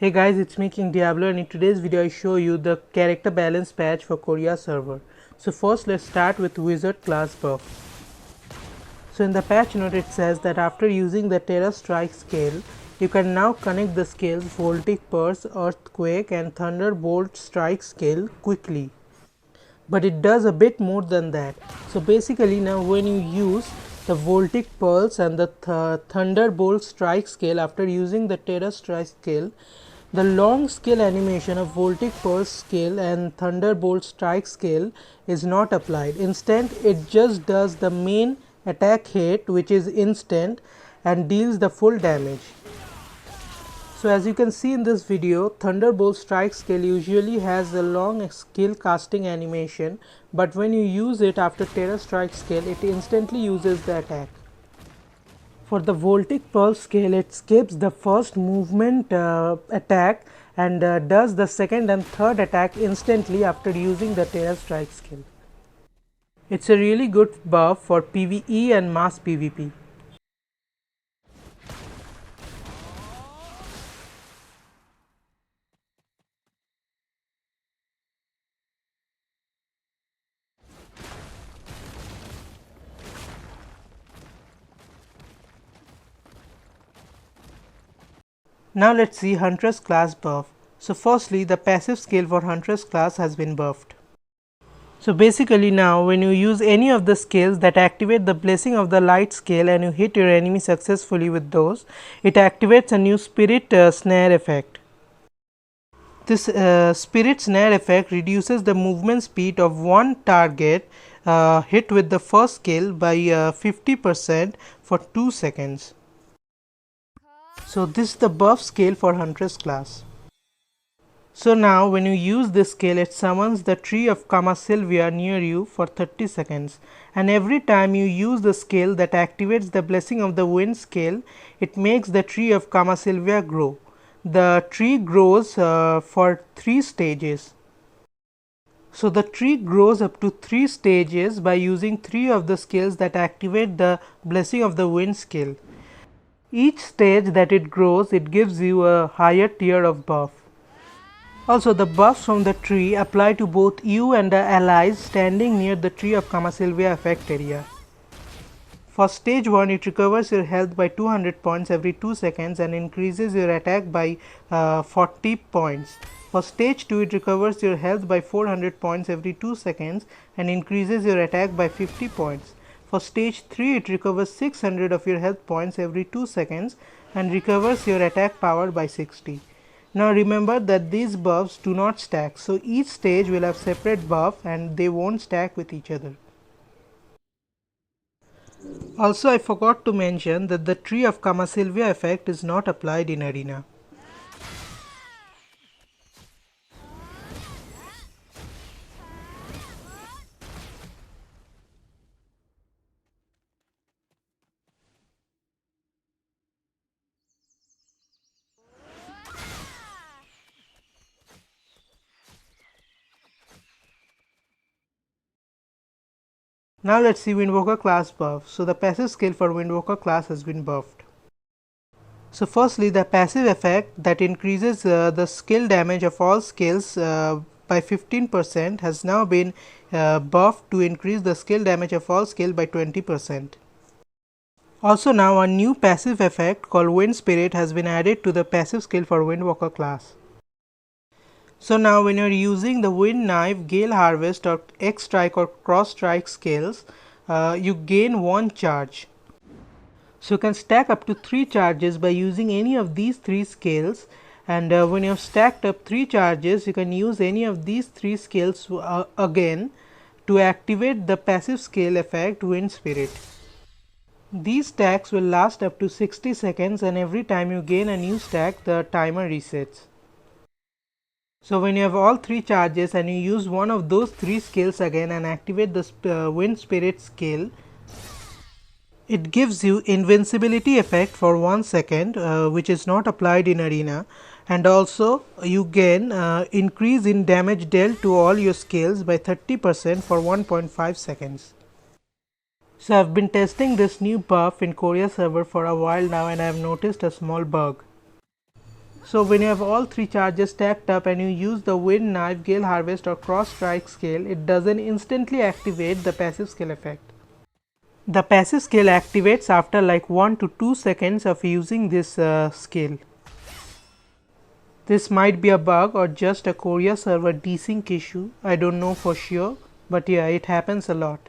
Hey guys, it's me King Diablo, and in today's video I show you the character balance patch for Korea server. So first let's start with wizard class buff. So in the patch note it says that after using the Terror Strike scale, you can now connect the scales Voltic Pulse, Earthquake and Thunderbolt Strike scale quickly. But it does a bit more than that. So basically now when you use the Voltic Pulse and the Thunderbolt Strike scale after using the Terror Strike scale, the long scale animation of Voltic Pulse scale and Thunderbolt Strike scale is not applied. Instead, it just does the main attack hit, which is instant, and deals the full damage. So as you can see in this video, Thunderbolt Strike scale usually has a long skill casting animation, but when you use it after Terror Strike scale, it instantly uses the attack. For the Voltic Pulse scale, it skips the first movement attack and does the second and third attack instantly after using the Terror Strike skill. It's a really good buff for PvE and mass PvP. Now let's see Huntress class buff. So firstly, the passive skill for Huntress class has been buffed. So basically now when you use any of the skills that activate the blessing of the light scale and you hit your enemy successfully with those, it activates a new spirit snare effect. This spirit snare effect reduces the movement speed of one target hit with the first skill by 50% for 2 seconds. So this is the buff scale for Huntress class. So now when you use this scale, it summons the tree of Kama Sylvia near you for 30 seconds, and every time you use the scale that activates the blessing of the wind scale, it makes the tree of Kama Sylvia grow. The tree grows for 3 stages. So the tree grows up to 3 stages by using 3 of the skills that activate the blessing of the wind skill. Each stage that it grows, it gives you a higher tier of buff. Also, the buffs from the tree apply to both you and the allies standing near the tree of Kama Sylvia effect area. For stage 1, it recovers your health by 200 points every 2 seconds and increases your attack by 40 points. For stage 2, it recovers your health by 400 points every 2 seconds and increases your attack by 50 points. For stage 3, it recovers 600 of your health points every 2 seconds and recovers your attack power by 60. Now remember that these buffs do not stack, so each stage will have separate buff and they won't stack with each other. Also, I forgot to mention that the tree of Kama Sylvia effect is not applied in arena. Now let's see Windwalker class buff. So the passive skill for Windwalker class has been buffed. So firstly, the passive effect that increases the skill damage of all skills by 15% has now been buffed to increase the skill damage of all skill by 20%. Also now a new passive effect called Wind Spirit has been added to the passive skill for Windwalker class. So now when you are using the Wind Knife, Gale Harvest or X Strike or Cross Strike skills, you gain 1 charge. So you can stack up to 3 charges by using any of these 3 skills, and when you have stacked up 3 charges, you can use any of these 3 skills again to activate the passive skill effect Wind Spirit. These stacks will last up to 60 seconds, and every time you gain a new stack, the timer resets. So when you have all 3 charges and you use one of those 3 skills again and activate the Wind Spirit skill, it gives you invincibility effect for 1 second, which is not applied in arena, and also you gain increase in damage dealt to all your skills by 30% for 1.5 seconds. So I have been testing this new buff in Korea server for a while now, and I have noticed a small bug. So when you have all three charges stacked up and you use the wind, knife, gale harvest or cross strike skill, it doesn't instantly activate the passive skill effect. The passive skill activates after like 1 to 2 seconds of using this skill. This might be a bug or just a Korea server desync issue, I don't know for sure, but yeah, it happens a lot.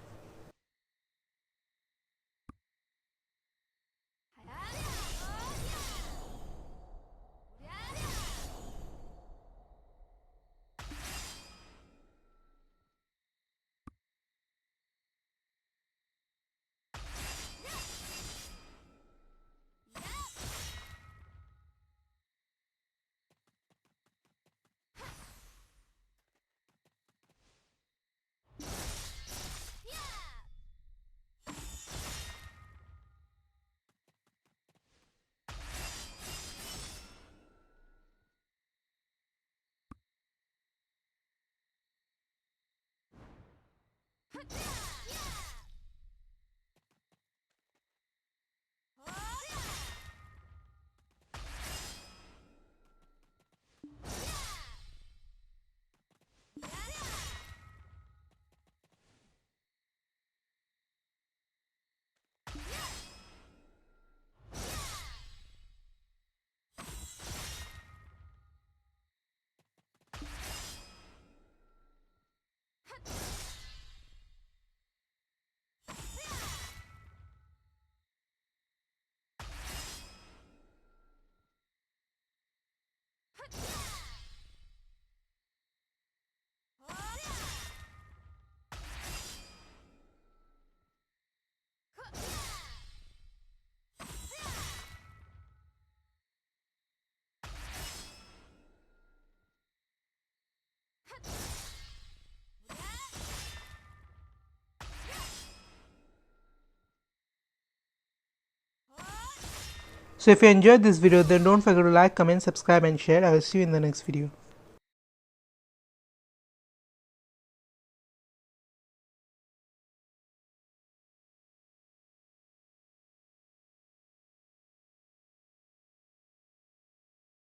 So if you enjoyed this video, then don't forget to like, comment, subscribe and share. I will see you in the next video.